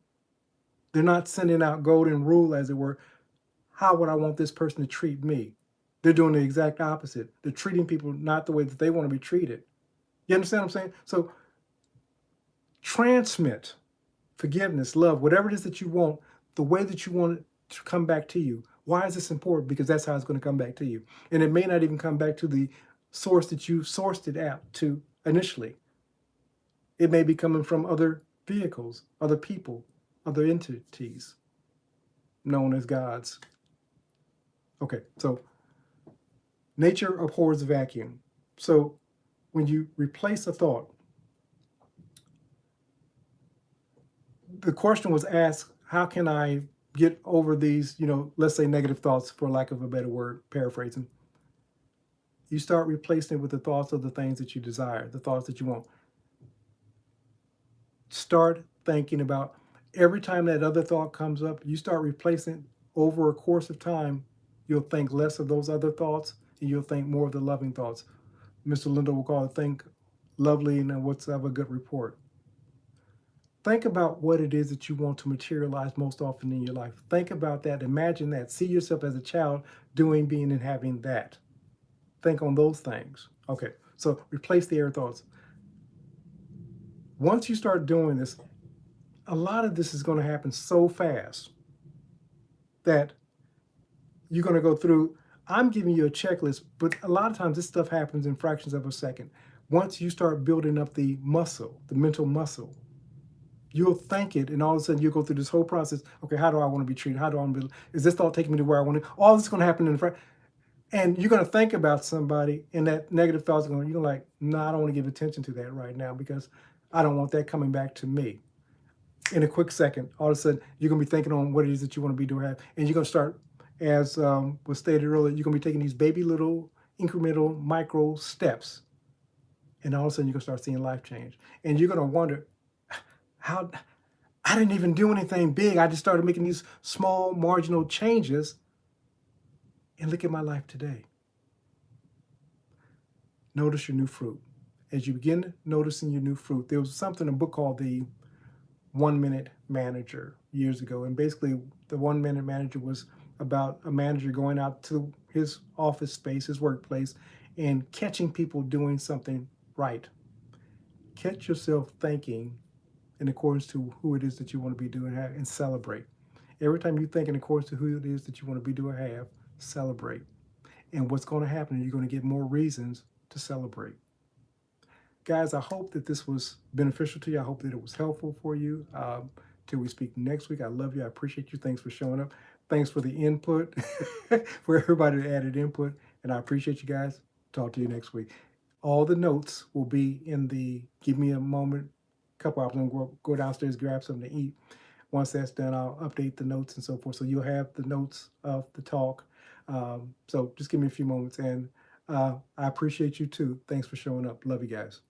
They're not sending out golden rule, as it were. How would I want this person to treat me? They're doing the exact opposite. They're treating people not the way that they want to be treated. You understand what I'm saying? So transmit forgiveness, love, whatever it is that you want, the way that you want it to come back to you. Why is this important? Because that's how it's going to come back to you. And it may not even come back to the source that you sourced it out to initially. It may be coming from other vehicles, other people, other entities known as gods. Okay, so nature abhors vacuum. So when you replace a thought, the question was asked, how can I get over these, let's say negative thoughts, for lack of a better word, paraphrasing. You start replacing it with the thoughts of the things that you desire, the thoughts that you want. Start thinking about every time that other thought comes up, you start replacing over a course of time, you'll think less of those other thoughts and you'll think more of the loving thoughts. Mr. Lindo will call it think lovely and then what's have a good report. Think about what it is that you want to materialize most often in your life. Think about that. Imagine that. See yourself as a child doing, being, and having that. Think on those things. Okay, so replace the air thoughts. Once you start doing this, a lot of this is going to happen so fast that you're going to go through. I'm giving you a checklist, but a lot of times this stuff happens in fractions of a second. Once you start building up the muscle, the mental muscle, you'll think it, and all of a sudden you'll go through this whole process. Okay, how do I want to be treated? How do I want to be? Is this thought taking me to where I want to? All this is going to happen in front. And you're going to think about somebody, and that negative thoughts are going. You're like, no, I don't want to give attention to that right now because I don't want that coming back to me. In a quick second, all of a sudden, you're going to be thinking on what it is that you want to be doing, and you're going to start, as was stated earlier, you're going to be taking these baby little incremental micro steps, and all of a sudden, you're going to start seeing life change, and you're going to wonder, how I didn't even do anything big. I just started making these small marginal changes, and look at my life today. Notice your new fruit. As you begin noticing your new fruit, there was something in a book called The 1 Minute Manager years ago. And basically, the 1 Minute Manager was about a manager going out to his office space, his workplace, and catching people doing something right. Catch yourself thinking in accordance to who it is that you want to be doing and celebrate. Every time you think in accordance to who it is that you want to be doing, have, celebrate. And what's going to happen is you're going to get more reasons to celebrate. Guys, I hope that this was beneficial to you. I hope that it was helpful for you. Till we speak next week, I love you. I appreciate you. Thanks for showing up. Thanks for the input, for everybody that added input. And I appreciate you guys. Talk to you next week. All the notes will be in the give me a moment couple hours. I'm going to go downstairs, grab something to eat. Once that's done, I'll update the notes and so forth. So you'll have the notes of the talk. So just give me a few moments. And I appreciate you too. Thanks for showing up. Love you guys.